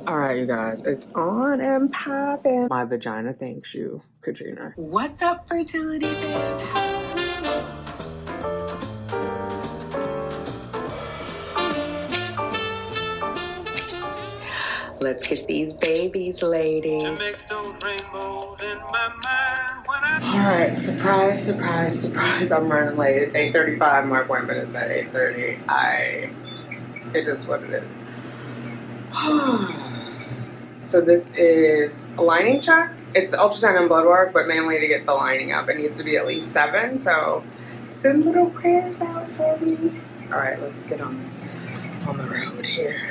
All right, you guys, it's on and popping. My vagina thanks you, Katrina. What's up, fertility fan? Let's get these babies, ladies. All right, surprise, surprise, surprise. I'm running late. It's 8:35. My appointment is at 8:30. It is what it is. So this is a lining check. It's ultrasound and blood work, but mainly to get the lining up. It needs to be at least 7, so send little prayers out for me. All right, let's get on the road here.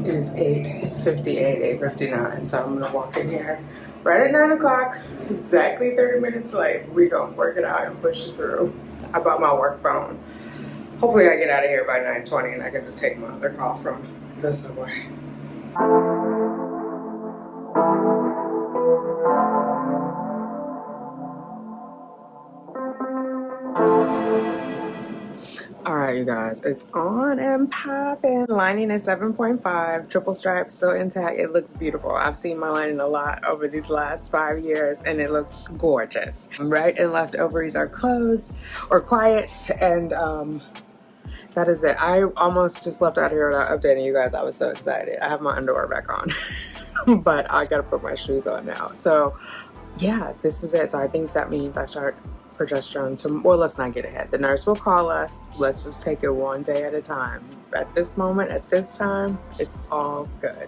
It is 8:58, 8:59, so I'm gonna walk in here right at 9 o'clock, exactly 30 minutes late. We gonna work it out and push it through. I bought my work phone. Hopefully I get out of here by 9:20 and I can just take my other call from the subway. All right, you guys, it's on and popping. Lining is 7.5, triple stripe still intact. It looks beautiful. I've seen my lining a lot over these last 5 years and it looks gorgeous. Right and left ovaries are closed or quiet, and that is it. I almost just left out here without updating you guys. I was so excited. I have my underwear back on, but I gotta put my shoes on now. So yeah, this is it. So I think that means I start progesterone well, let's not get ahead. The nurse will call us. Let's just take it one day at a time. At this moment, at this time, it's all good.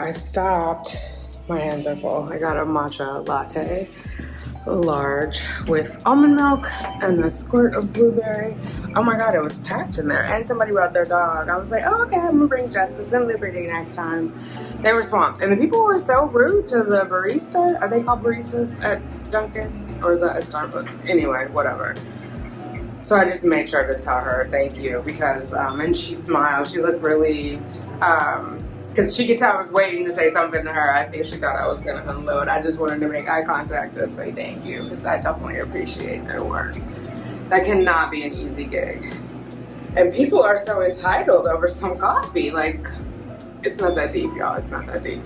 I stopped. My hands are full. I got a matcha latte, large, with almond milk and a squirt of blueberry. Oh my god, it was packed in there. And somebody brought their dog. I was like, oh, okay, I'm gonna bring Justice and Liberty next time. They were swamped. And the people were so rude to the barista. Are they called baristas at Dunkin'? Or is that at Starbucks? Anyway, whatever. So I just made sure to tell her thank you because, and she smiled. She looked relieved. Because she could tell I was waiting to say something to her. I think she thought I was going to unload. I just wanted to make eye contact and say thank you because I definitely appreciate their work. That cannot be an easy gig. And people are so entitled over some coffee. Like, it's not that deep, y'all. It's not that deep.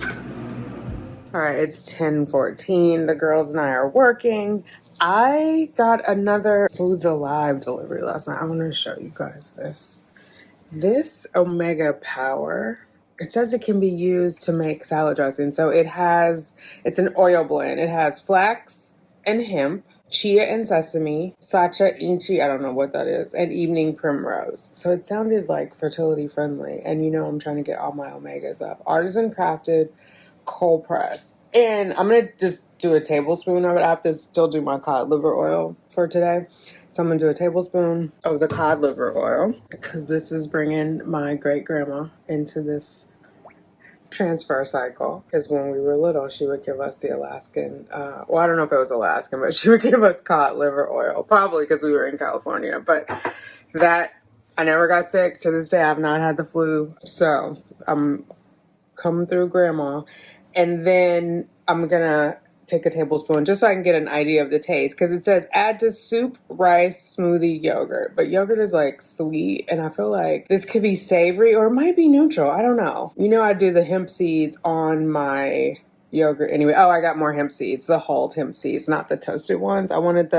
All right, it's 10:14. The girls and I are working. I got another Foods Alive delivery last night. I want to show you guys this. This Omega Power, it says it can be used to make salad dressing. So it's an oil blend. It has flax and hemp, chia and sesame, sacha inchi, I don't know what that is, and evening primrose. So it sounded like fertility friendly. And you know I'm trying to get all my omegas up. Artisan crafted, cold press. And I'm going to just do a tablespoon of it. I have to still do my cod liver oil for today. So I'm going to do a tablespoon of the cod liver oil because this is bringing my great grandma into this transfer cycle. Because when we were little, she would give us the Alaskan, well, I don't know if it was Alaskan, but she would give us cod liver oil, probably because we were in California. But that, I never got sick. To this day, I've not had the flu. So I'm coming through grandma. And then I'm going to take a tablespoon just so I can get an idea of the taste, because it says add to soup, rice, smoothie, yogurt, but yogurt is like sweet and I feel like this could be savory or it might be neutral. I don't know. You know, I do the hemp seeds on my yogurt anyway. Oh, I got more hemp seeds, the hulled hemp seeds, not the toasted ones. I wanted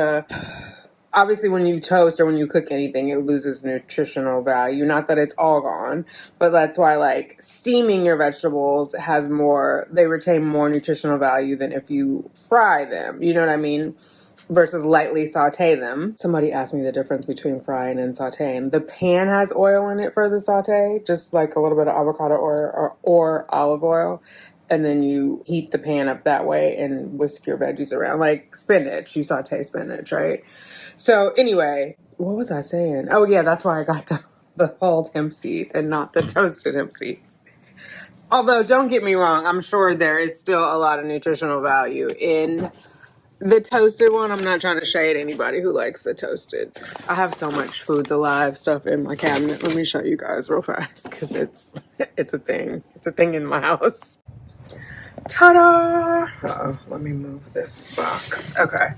obviously when you toast or when you cook anything, it loses nutritional value. Not that it's all gone, but that's why like steaming your vegetables they retain more nutritional value than if you fry them. You know what I mean? Versus lightly saute them. Somebody asked me the difference between frying and sauteing. The pan has oil in it for the saute, just like a little bit of avocado oil or olive oil. And then you heat the pan up that way and whisk your veggies around. Like spinach, you saute spinach, right? So anyway, what was I saying? Oh yeah, that's why I got the hulled hemp seeds and not the toasted hemp seeds. Although, don't get me wrong, I'm sure there is still a lot of nutritional value in The toasted one, I'm not trying to shade anybody who likes the toasted. I have so much Foods Alive stuff in my cabinet. Let me show you guys real fast because it's a thing. It's a thing in my house. Ta-da! Uh-oh, let me move this box. Okay,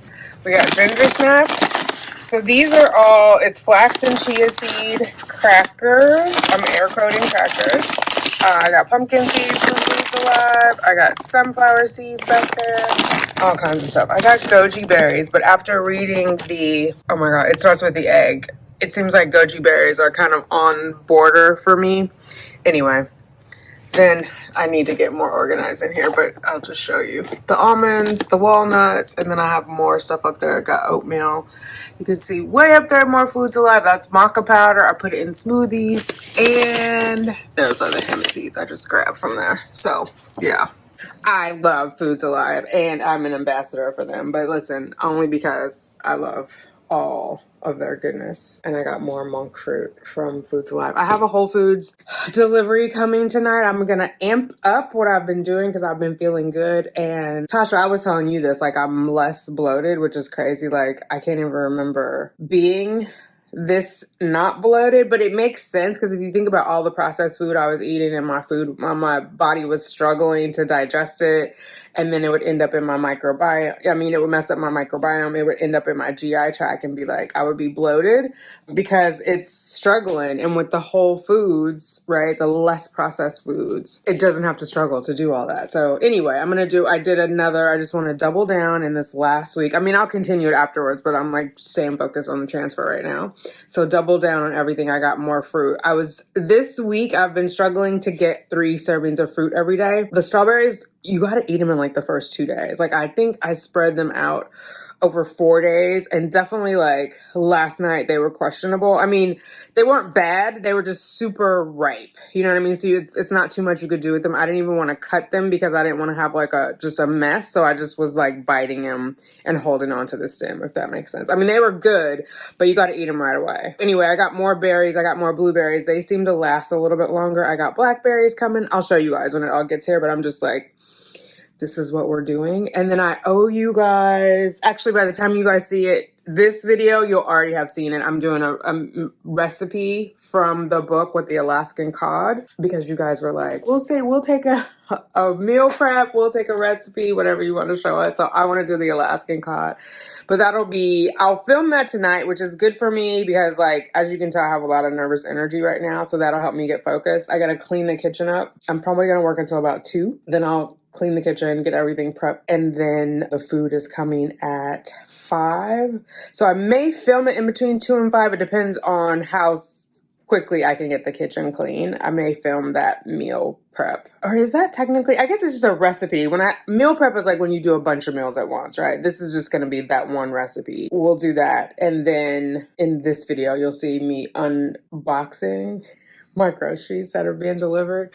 we got ginger snaps. So these are all, it's flax and chia seed crackers. I'm air quoting crackers. I got pumpkin seeds from Foods Alive. I got sunflower seeds back there. All kinds of stuff. I got goji berries, but after reading the, oh my god, it starts with the egg. It seems like goji berries are kind of on border for me. Anyway, then I need to get more organized in here, but I'll just show you. The almonds, the walnuts, and then I have more stuff up there. I got oatmeal. You can see way up there more Foods Alive. That's maca powder. I put it in smoothies. And those are the hemp seeds I just grabbed from there. So, yeah. I love Foods Alive, and I'm an ambassador for them. But listen, only because I love all of their goodness. And I got more monk fruit from Foods Alive. I have a Whole Foods delivery coming tonight. I'm gonna amp up what I've been doing because I've been feeling good. And Tasha, I was telling you this, like I'm less bloated, which is crazy. Like I can't even remember being this not bloated, but it makes sense because if you think about all the processed food I was eating and my body was struggling to digest it, and then it would end up in my microbiome. I mean, it would mess up my microbiome. It would end up in my GI tract and be like, I would be bloated because it's struggling. And with the whole foods, right, the less processed foods, it doesn't have to struggle to do all that. So anyway, I just want to double down in this last week. I mean, I'll continue it afterwards, but I'm like staying focused on the transfer right now. So double down on everything. I got more fruit. This week I've been struggling to get 3 servings of fruit every day. The strawberries, you got to eat them in like the first 2 days. Like I think I spread them out over 4 days, and definitely like last night they were questionable. I mean, they weren't bad. They were just super ripe. You know what I mean? So it's not too much you could do with them. I didn't even want to cut them because I didn't want to have like just a mess. So I just was like biting them and holding on to the stem, if that makes sense. I mean, they were good, but you got to eat them right away. Anyway, I got more berries. I got more blueberries. They seem to last a little bit longer. I got blackberries coming. I'll show you guys when it all gets here, but I'm just like, this is what we're doing. And then I owe you guys, actually by the time you guys see it, this video, you'll already have seen it. I'm doing a recipe from the book with the Alaskan cod because you guys were like, we'll take a meal prep, we'll take a recipe, whatever you want to show us. So I want to do the Alaskan cod. But I'll film that tonight, which is good for me because like, as you can tell, I have a lot of nervous energy right now. So that'll help me get focused. I got to clean the kitchen up. I'm probably going to work until about 2. Then I'll clean the kitchen, get everything prepped, and then the food is coming at 5. So I may film it in between 2 and 5. It depends on how quickly I can get the kitchen clean. I may film that meal prep. Or is that technically, I guess it's just a recipe. Meal prep is like when you do a bunch of meals at once, right? This is just going to be that one recipe. We'll do that. And then in this video, you'll see me unboxing my groceries that are being delivered.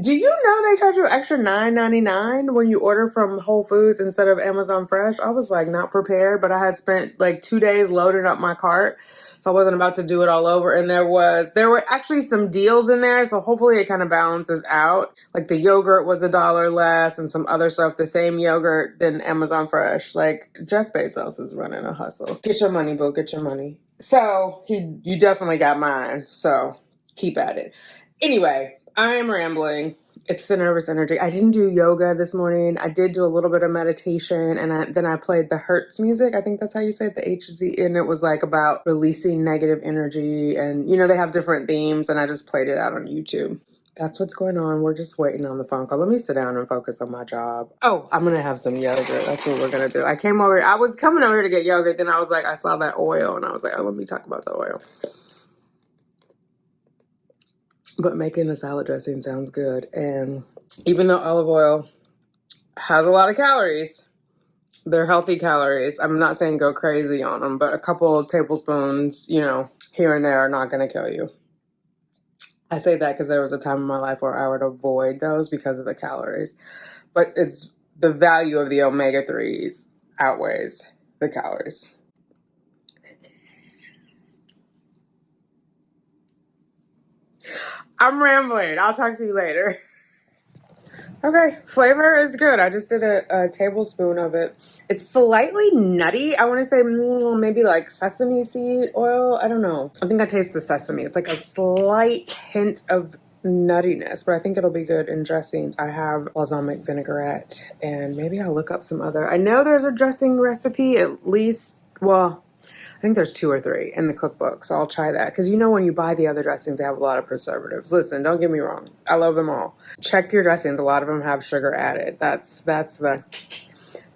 Do you know they charge you extra $9.99 when you order from Whole Foods instead of Amazon Fresh? I was like not prepared, but I had spent like 2 days loading up my cart, so I wasn't about to do it all over. And there were actually some deals in there, so hopefully it kind of balances out. Like the yogurt was $1 less and some other stuff, the same yogurt than Amazon Fresh. Like Jeff Bezos is running a hustle. Get your money, boo, get your money. So you definitely got mine, so keep at it. Anyway, I am rambling. It's the nervous energy. I didn't do yoga this morning. I did do a little bit of meditation, and then I played the Hertz music. I think that's how you say it, the HZ. And it was like about releasing negative energy. And, you know, they have different themes, and I just played it out on YouTube. That's what's going on. We're just waiting on the phone call. Let me sit down and focus on my job. Oh, I'm going to have some yogurt. That's what we're going to do. I was coming over here to get yogurt. Then I was like, I saw that oil, and I was like, oh, let me talk about the oil. But making the salad dressing sounds good. And even though olive oil has a lot of calories, they're healthy calories. I'm not saying go crazy on them, but a couple of tablespoons, you know, here and there are not going to kill you. I say that because there was a time in my life where I would avoid those because of the calories. But it's the value of the omega-3s outweighs the calories. I'm rambling. I'll talk to you later. Okay, flavor is good. I just did a tablespoon of it. It's slightly nutty. I want to say maybe like sesame seed oil. I don't know. I think I taste the sesame. It's like a slight hint of nuttiness, but I think it'll be good in dressings. I have balsamic vinaigrette, and maybe I'll look up some other. I know there's a dressing recipe, at least, well, I think there's 2 or 3 in the cookbook, so I'll try that. Because you know when you buy the other dressings, they have a lot of preservatives. Listen, don't get me wrong. I love them all. Check your dressings. A lot of them have sugar added. That's the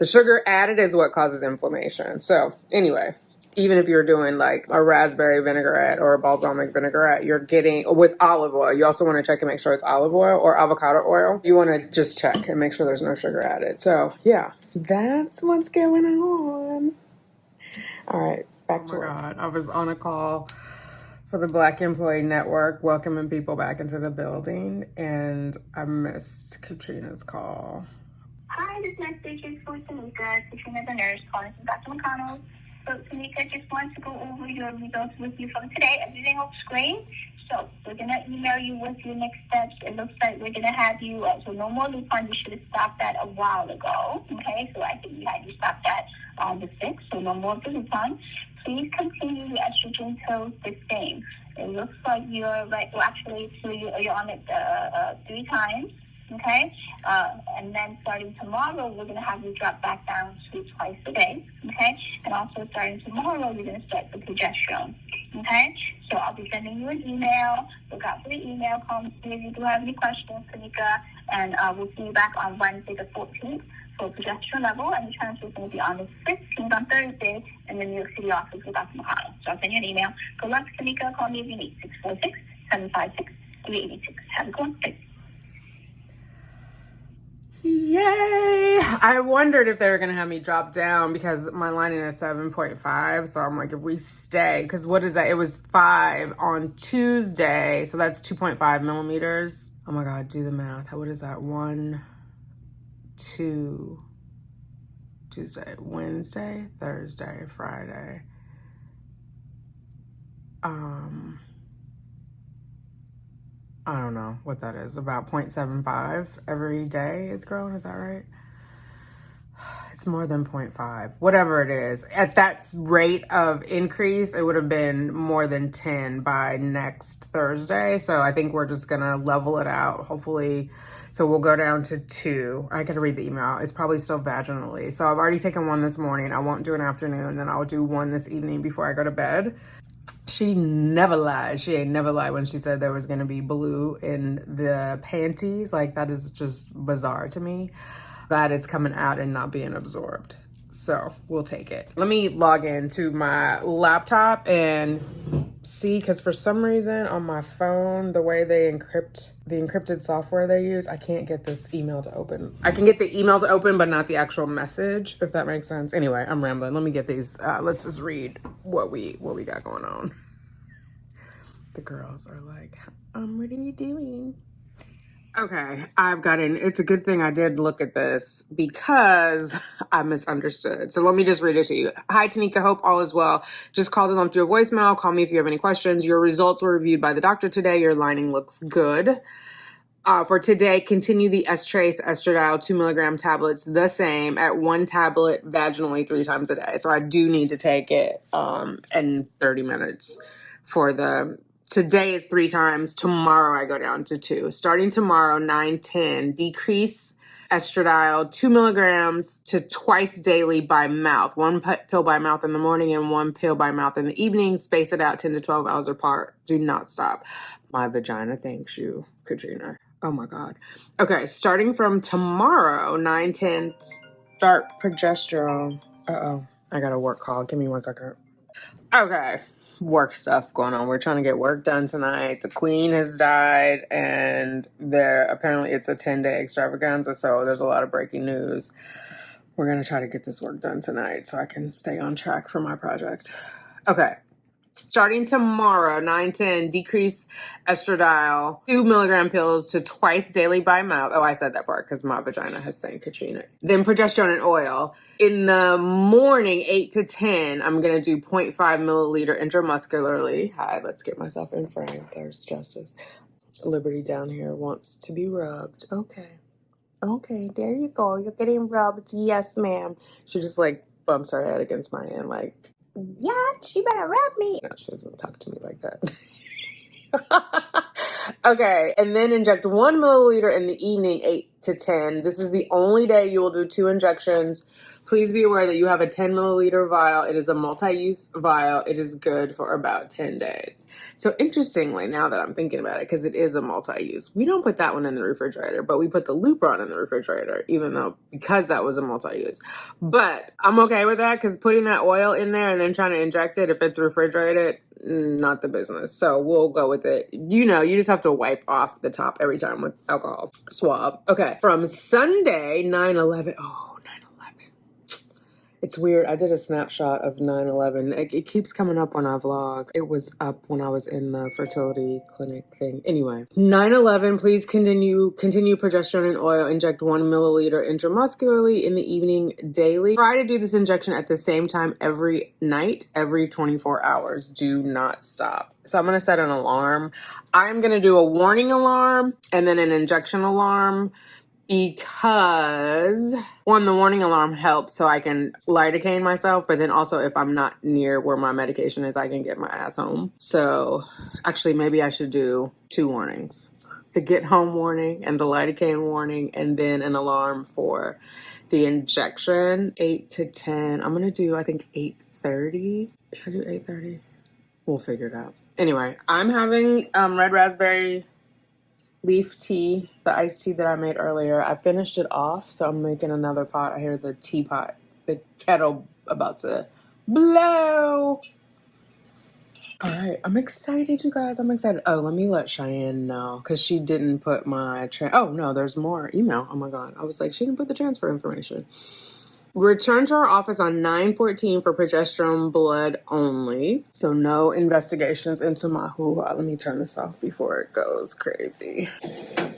sugar added is what causes inflammation. So anyway, even if you're doing like a raspberry vinaigrette or a balsamic vinaigrette, you're getting with olive oil. You also want to check and make sure it's olive oil or avocado oil. You want to just check and make sure there's no sugar added. So yeah, that's what's going on. All right. Back to work. God, I was on a call for the Black Employee Network, welcoming people back into the building, and I missed Katrina's call. Hi, this message is for Tanika. Katrina, the nurse, calling from Dr. McConnell. So, Tanika, just wanted to go over your results with you from today. Everything looks great. So, we're going to email you with your next steps. It looks like we're going to have you, so no more Lupron. You should have stopped that a while ago. Okay, so I think we had you stop that on the 6th, so no more of the Lupron. Please continue your estrogen pills the same. It looks like you're right. Well, actually, so you're on it 3 times. Okay, and then starting tomorrow, we're going to have you drop back down to twice a day. Okay, and also starting tomorrow, you're going to start the progesterone. Okay, so I'll be sending you an email. Look out for the email. Call me if you do have any questions, Tanika, and we'll see you back on Wednesday the 14th for progesterone level, and the transfer is going to be on the 15th on Thursday in the New York City office with Dr. McConnell. So I'll send you an email. Good luck, Tanika. Call me if you need 646-756-3886. Have a good day. Yay! I wondered if they were going to have me drop down because my lining is 7.5. So I'm like, if we stay, because what is that? It was 5 on Tuesday. So that's 2.5 millimeters. Oh my God, do the math. What is that? 1, 2, Tuesday, Wednesday, Thursday, Friday. I don't know what that is. About 0.75 every day is growing. Is that right? It's more than 0.5. Whatever it is. At that rate of increase, it would have been more than 10 by next Thursday. So I think we're just going to level it out, hopefully. So we'll go down to 2. I got to read the email. It's probably still vaginally. So I've already taken 1 this morning. I won't do an afternoon. Then I'll do 1 this evening before I go to bed. She never lied. She ain't never lied when she said there was going to be blue in the panties. Like, that is just bizarre to me that it's coming out and not being absorbed. So we'll take it. Let me log into my laptop and see, because for some reason on my phone, the way they encrypt, the encrypted software they use, I can't get this email to open. I can get the email to open, but not the actual message, if that makes sense. Anyway, I'm rambling. Let me get these. Let's just read what we got going on. The girls are like, what are you doing? Okay, I've gotten, it's a good thing I did look at this because I misunderstood. So let me just read it to you. Hi, Tanika, hope all is well. Just called and left you a voicemail. Call me if you have any questions. Your results were reviewed by the doctor today. Your lining looks good. For today, continue the S-Trace estradiol 2 milligram tablets the same at 1 tablet vaginally 3 times a day. So I do need to take it in 30 minutes for the... Today is 3 times. Tomorrow I go down to 2. Starting tomorrow, 9/10, decrease estradiol 2 milligrams to twice daily by mouth. 1 pill by mouth in the morning and 1 pill by mouth in the evening. Space it out 10 to 12 hours apart. Do not stop. My vagina thanks you, Katrina. Oh my God. Okay, starting from tomorrow, 9/10, start progesterone. Uh-oh, I got a work call. Give me 1 second. Okay. Work stuff going on. We're trying to get work done tonight. The queen has died, and apparently it's a 10-day extravaganza, so there's a lot of breaking news. We're going to try to get this work done tonight so I can stay on track for my project. Okay. Starting tomorrow, 9/10, decrease estradiol 2 milligram pills to twice daily by mouth. Oh, I said that part because my vagina has thanked Katrina. Then progesterone and oil. In the morning, 8 to 10, I'm going to do 0.5 milliliter intramuscularly. Hi, let's get myself in frame. There's Justice. Liberty down here wants to be rubbed. Okay. Okay, there you go. You're getting rubbed. Yes, ma'am. She just like bumps her head against my hand like, yeah, she better rub me. No, she doesn't talk to me like that. Okay, and then inject 1 milliliter in the evening, 8 to 10. This is the only day you will do 2 injections. Please be aware that you have a 10 milliliter vial. It is a multi-use vial. It is good for about 10 days. So interestingly, now that I'm thinking about it, because it is a multi-use, we don't put that one in the refrigerator, but we put the Lupron in the refrigerator, because that was a multi-use. But I'm okay with that, because putting that oil in there and then trying to inject it, if it's refrigerated, not the business. So we'll go with it. You just have to wipe off the top every time with alcohol swab. Okay. From Sunday, 9/11. Oh, 9/11. It's weird. I did a snapshot of 9/11. It keeps coming up when I vlog. It was up when I was in the fertility clinic thing. Anyway, 9/11, please continue progesterone and oil. Inject 1 milliliter intramuscularly in the evening daily. Try to do this injection at the same time every night, every 24 hours. Do not stop. So I'm going to set an alarm. I'm going to do a warning alarm and then an injection alarm, because the warning alarm helps so I can lidocaine myself, but then also if I'm not near where my medication is, I can get my ass home. So actually, maybe I should do 2 warnings. The get home warning and the lidocaine warning, and then an alarm for the injection, 8 to 10. I'm going to do, I think, 8:30. Should I do 8:30? We'll figure it out. Anyway, I'm having red raspberry leaf tea, the iced tea that I made earlier. I finished it off, so I'm making another pot. I hear the teapot, the kettle about to blow. All right, I'm excited, you guys. I'm excited. Oh, let me let Cheyenne know, because she didn't put my... Oh, no, there's more email. Oh, my God. I was like, she didn't put the transfer information. Return to our office on 9/14 for progesterone blood only. So no investigations into my hoo-ha. Let me turn this off before it goes crazy.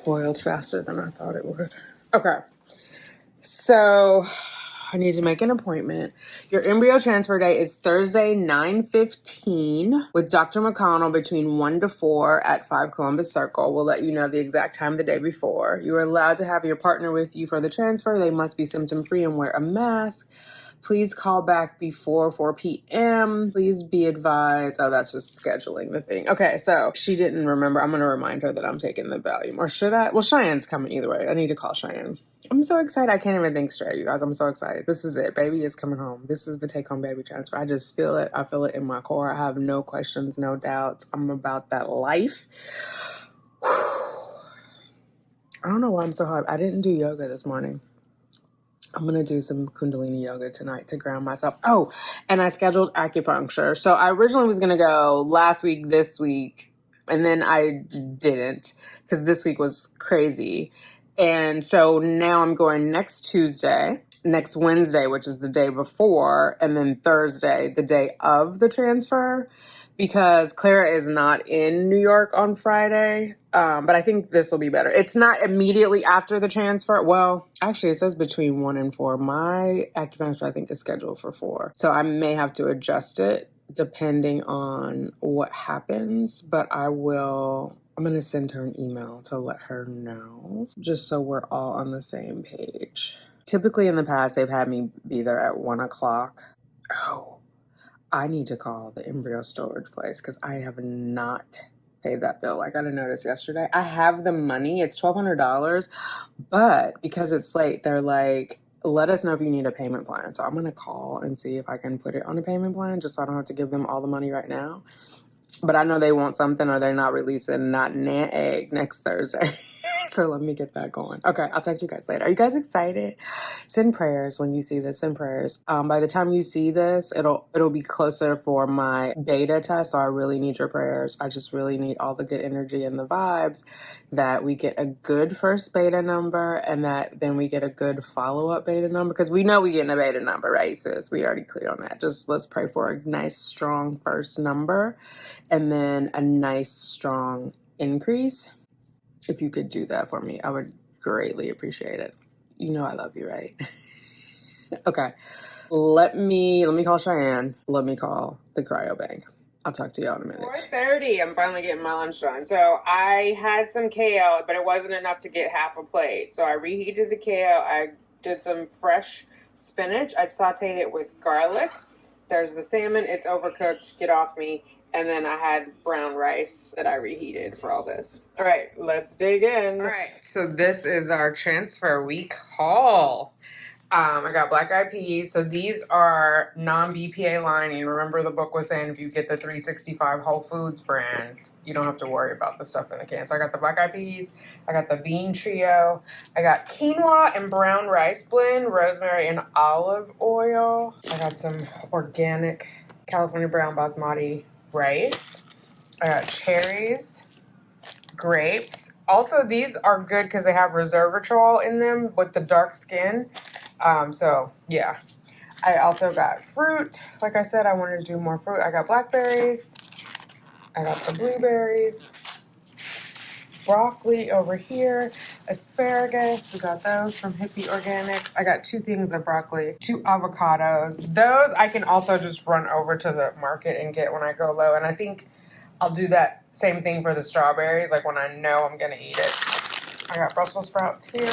Boiled faster than I thought it would. Okay. So I need to make an appointment. Your embryo transfer day is Thursday, 9/15 with Dr. McConnell between 1 to 4 at 5 Columbus Circle. We'll let you know the exact time the day before. You are allowed to have your partner with you for the transfer. They must be symptom-free and wear a mask. Please call back before 4 p.m. Please be advised. Oh, that's just scheduling the thing. Okay, so she didn't remember. I'm going to remind her that I'm taking the Valium. Or should I? Well, Cheyenne's coming either way. I need to call Cheyenne. I'm so excited. I can't even think straight, you guys. I'm so excited. This is it. Baby is coming home. This is the take-home baby transfer. I just feel it. I feel it in my core. I have no questions, no doubts. I'm about that life. I don't know why I'm so hyped. I didn't do yoga this morning. I'm going to do some Kundalini yoga tonight to ground myself. Oh, and I scheduled acupuncture. So I originally was going to go last week, this week, and then I didn't because this week was crazy. And so now I'm going next Tuesday, next Wednesday, which is the day before, and then Thursday, the day of the transfer, because Clara is not in New York on Friday. But I think this will be better. It's not immediately after the transfer. Well, actually, it says between 1 and 4. My acupuncture, I think, is scheduled for 4. So I may have to adjust it depending on what happens. But I'm going to send her an email to let her know, just so we're all on the same page. Typically in the past, they've had me be there at 1 o'clock. Oh, I need to call the embryo storage place because I have not paid that bill. I got a notice yesterday. I have the money. It's $1,200, but because it's late, they're like, let us know if you need a payment plan. So I'm going to call and see if I can put it on a payment plan just so I don't have to give them all the money right now. But I know they want something or they're not releasing not an egg next Thursday. So let me get that going. Okay, I'll talk to you guys later. Are you guys excited? Send prayers when you see this. Send prayers. By the time you see this, it'll be closer for my beta test. So I really need your prayers. I just really need all the good energy and the vibes that we get a good first beta number and that then we get a good follow-up beta number. Because we know we getting a beta number, right, sis? We already clear on that. Just let's pray for a nice, strong first number and then a nice, strong increase. If you could do that for me, I would greatly appreciate it. You know I love you, right? Okay. Let me call Cheyenne. Let me call the cryobank. I'll talk to y'all in a minute. 4:30, I'm finally getting my lunch done. So I had some kale, but it wasn't enough to get half a plate. So I reheated the kale. I did some fresh spinach. I sauteed it with garlic. There's the salmon. It's overcooked. Get off me. And then I had brown rice that I reheated for all this. All right, let's dig in. All right, so this is our transfer week haul. I got black eyed peas. So these are non-BPA lining. Remember the book was saying if you get the 365 Whole Foods brand, you don't have to worry about the stuff in the can. So I got the black eyed peas. I got the bean trio. I got quinoa and brown rice blend, rosemary and olive oil. I got some organic California brown basmati rice. I got cherries, grapes. Also, these are good because they have resveratrol in them with the dark skin. So yeah, I also got fruit. Like I said, I wanted to do more fruit. I got blackberries. I got the blueberries, broccoli over here, asparagus. We got those from Hippie Organics. I got 2 things of broccoli, 2 avocados. Those I can also just run over to the market and get when I go low. And I think I'll do that same thing for the strawberries, like when I know I'm gonna eat it. I got Brussels sprouts here.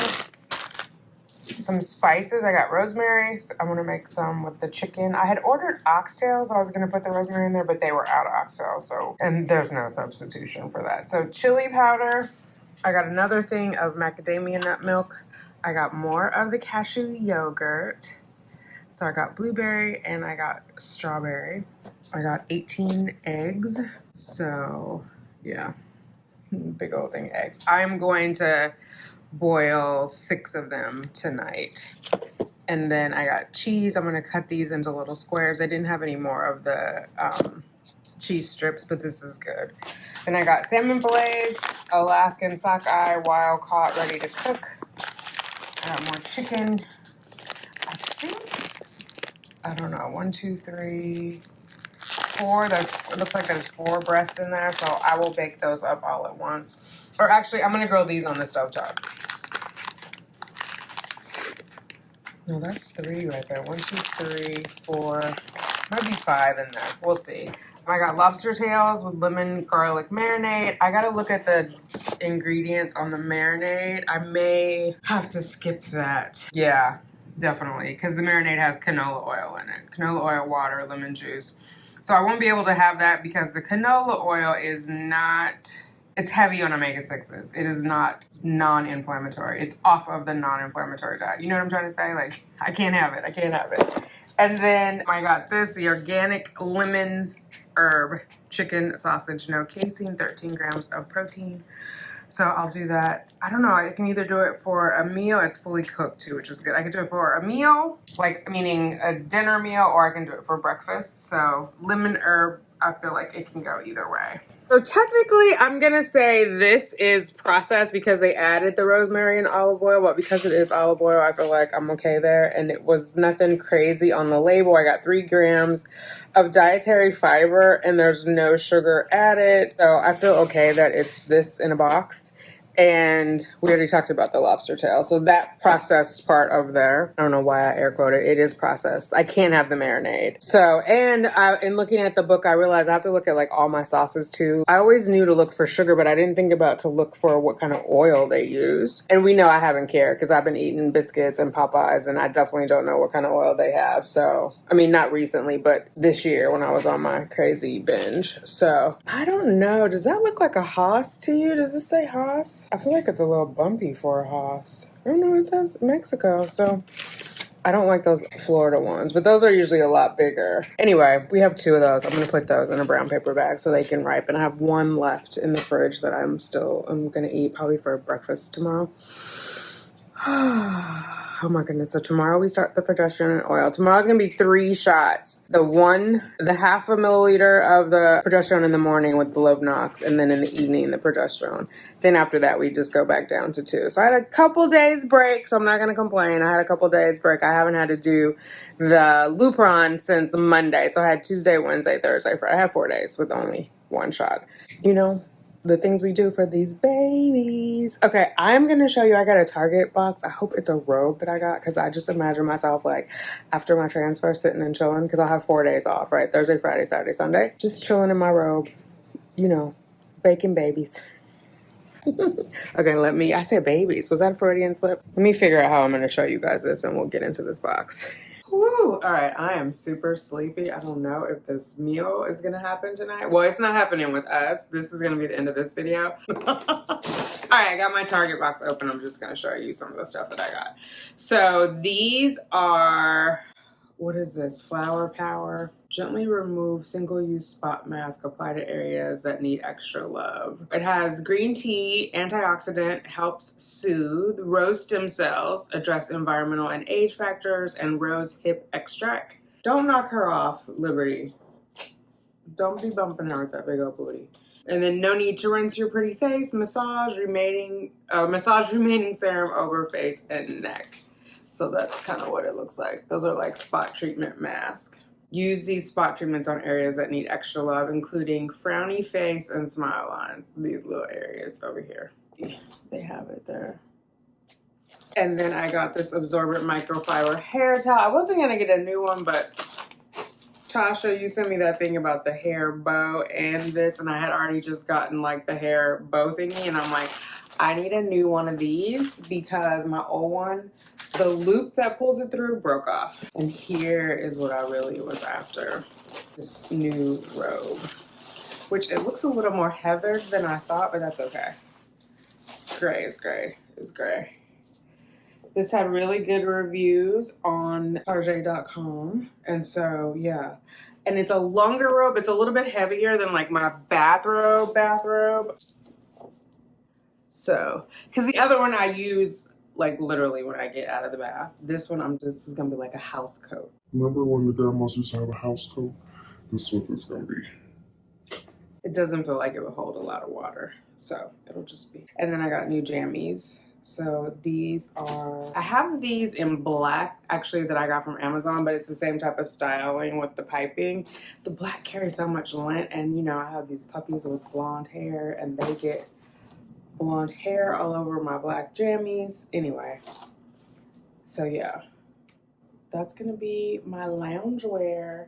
Some spices. I got rosemary. I'm going to make some with the chicken. I had ordered oxtails. I was going to put the rosemary in there, but they were out of oxtails. So, and there's no substitution for that. So chili powder. I got another thing of macadamia nut milk. I got more of the cashew yogurt. So I got blueberry and I got strawberry. I got 18 eggs. So yeah, big old thing of eggs. I'm going to boil 6 of them tonight. And then I got cheese. I'm going to cut these into little squares. I didn't have any more of the cheese strips, but this is good. And I got salmon fillets, Alaskan sockeye, wild caught, ready to cook. I got more chicken. I think, I don't know, 1, 2, 3, 4. It looks like there's 4 breasts in there, so I will bake those up all at once. Or actually, I'm going to grill these on the stovetop. No, that's 3 right there. 1, 2, 3, 4. Might be 5 in there. We'll see. I got lobster tails with lemon garlic marinade. I got to look at the ingredients on the marinade. I may have to skip that. Yeah, definitely. Because the marinade has canola oil in it. Canola oil, water, lemon juice. So I won't be able to have that because the canola oil is not... It's heavy on omega-6s. It is not non-inflammatory. It's off of the non-inflammatory diet. You know what I'm trying to say? Like, I can't have it. I can't have it. And then I got this, the organic lemon herb chicken sausage, no casein, 13 grams of protein. So I'll do that. I don't know. I can either do it for a meal. It's fully cooked too, which is good. I can do it for a meal, like meaning a dinner meal, or I can do it for breakfast. So lemon herb, I feel like it can go either way. So technically, I'm going to say this is processed because they added the rosemary and olive oil, but because it is olive oil, I feel like I'm okay there. And it was nothing crazy on the label. I got 3 grams of dietary fiber and there's no sugar added. So I feel okay that it's this in a box. And we already talked about the lobster tail. So that processed part of there, I don't know why I air quoted, it is processed. I can't have the marinade. So, and in looking at the book, I realized I have to look at like all my sauces too. I always knew to look for sugar, but I didn't think about to look for what kind of oil they use. And we know I haven't cared because I've been eating biscuits and Popeyes and I definitely don't know what kind of oil they have. So, I mean, not recently, but this year when I was on my crazy binge. So, I don't know. Does that look like a Haas to you? Does it say Haas? I feel like it's a little bumpy for a Haas. I don't know, it says Mexico, so I don't like those Florida ones, but those are usually a lot bigger. Anyway, we have 2 of those. I'm going to put those in a brown paper bag so they can ripen. I have 1 left in the fridge that I'm going to eat probably for breakfast tomorrow. Oh my goodness. So tomorrow we start the progesterone and oil. Tomorrow's going to be 3 shots. The half a milliliter of the progesterone in the morning with the Lovenox, and then in the evening, the progesterone. Then after that, we just go back down to 2. So I had a couple days break, so I'm not going to complain. I had a couple days break. I haven't had to do the Lupron since Monday. So I had Tuesday, Wednesday, Thursday, Friday. I had 4 days with only 1 shot. You know, the things we do for these babies. Okay, I'm gonna show you. I got a Target box. I hope it's a robe that I got, because I just imagine myself like after my transfer sitting and chilling, because I'll have 4 days off, right? Thursday, Friday, Saturday, Sunday. Just chilling in my robe, you know, baking babies. Okay, I said babies. Was that a Freudian slip? Let me figure out how I'm gonna show you guys this and we'll get into this box. Woo! All right, I am super sleepy. I don't know if this meal is gonna happen tonight. Well, it's not happening with us. This is gonna be the end of this video. All right, I got my Target box open. I'm just gonna show you some of the stuff that I got. So these are, what is this? Flower Power. Gently remove single-use spot mask, apply to areas that need extra love. It has green tea, antioxidant, helps soothe, rose stem cells, address environmental and age factors, and rose hip extract. Don't knock her off, Liberty. Don't be bumping her with that big old booty. And then no need to rinse your pretty face. Massage remaining serum over face and neck. So that's kind of what it looks like. Those are like spot treatment masks. Use these spot treatments on areas that need extra love, including frowny face and smile lines. These little areas over here. They have it there. And then I got this absorbent microfiber hair towel. I wasn't gonna get a new one, but Tasha, you sent me that thing about the hair bow and this, and I had already just gotten like the hair bow thingy, and I'm like, I need a new one of these because my old one, the loop that pulls it through broke off. And here is what I really was after. This new robe, which it looks a little more heathered than I thought, but that's okay. Gray is gray, is gray. This had really good reviews on Target.com. And so, yeah. And it's a longer robe. It's a little bit heavier than like my bathrobe. So, because the other one I use like literally when I get out of the bath. This one, this is gonna be like a house coat. Remember when the grandmas used to have a house coat? This is what it's gonna be. It doesn't feel like it would hold a lot of water, so it'll just be. And then I got new jammies. So these are, I have these in black actually that I got from Amazon, but it's the same type of styling with the piping. The black carries so much lint, and you know, I have these puppies with blonde hair and they get blonde hair all over my black jammies. Anyway, so yeah, that's gonna be my loungewear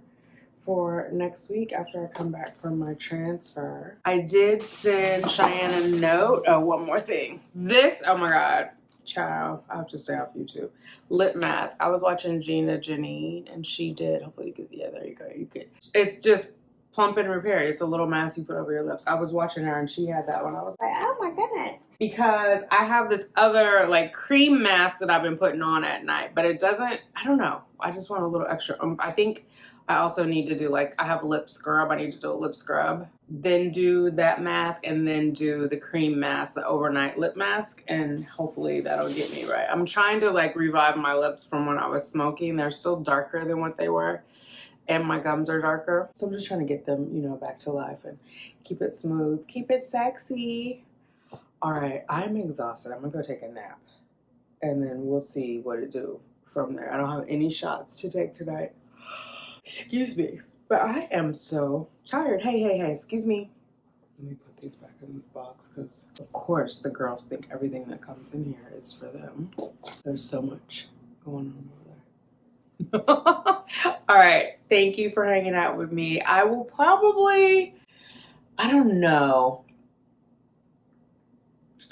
for next week after I come back from my transfer. I did send Cheyenne a note. Oh, one more thing. This, oh my God, child, I have to stay off YouTube. Lip mask. I was watching Gina Janine and she did, hopefully you could, yeah, there you go, you could. It's just plump and repair. It's a little mask you put over your lips. I was watching her and she had that one. I was like, oh my goodness. Because I have this other like cream mask that I've been putting on at night, but it doesn't, I don't know. I just want a little extra. I think I also need to do like, I have a lip scrub. I need to do a lip scrub, then do that mask, and then do the cream mask, the overnight lip mask, and hopefully that'll get me right. I'm trying to like revive my lips from when I was smoking. They're still darker than what they were, and my gums are darker. So I'm just trying to get them, you know, back to life and keep it smooth, keep it sexy. All right, I'm exhausted. I'm gonna go take a nap, and then we'll see what it do from there. I don't have any shots to take tonight. Excuse me, but I am so tired. Hey, excuse me. Let me put these back in this box because, of course, the girls think everything that comes in here is for them. There's so much going on over there. All right, thank you for hanging out with me. I will probably, I don't know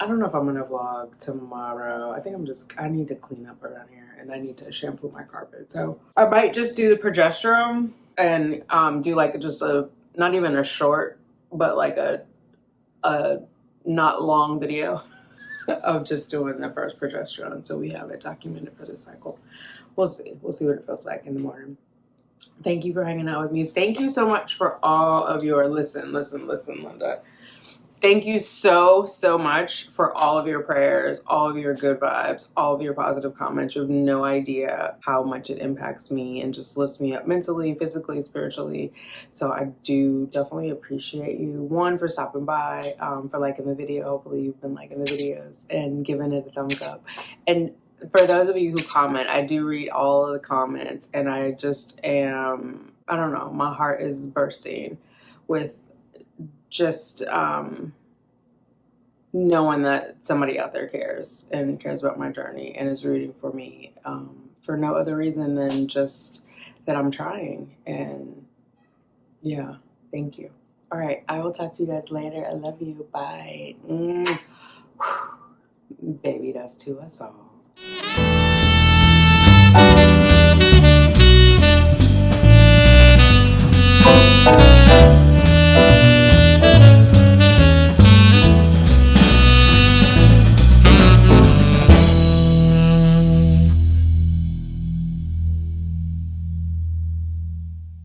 if I'm gonna vlog tomorrow. I think I need to clean up around here and I need to shampoo my carpet. So I might just do the progesterone and do like just not even a short, but like a not long video of just doing the first progesterone. So we have it documented for the cycle. We'll see what it feels like in the morning. Thank you for hanging out with me. Thank you so much for all of your, listen, Linda. Thank you so much for all of your prayers, all of your good vibes, all of your positive comments. You have no idea how much it impacts me and just lifts me up mentally, physically, spiritually. So I do definitely appreciate you. One, for stopping by, for liking the video. Hopefully you've been liking the videos and giving it a thumbs up. And for those of you who comment, I do read all of the comments and I just am, I don't know, my heart is bursting with just knowing that somebody out there cares and cares about my journey and is rooting for me for no other reason than just that I'm trying. And yeah, thank you. All right, I will talk to you guys later. I love you. Bye. Baby, that's to us all.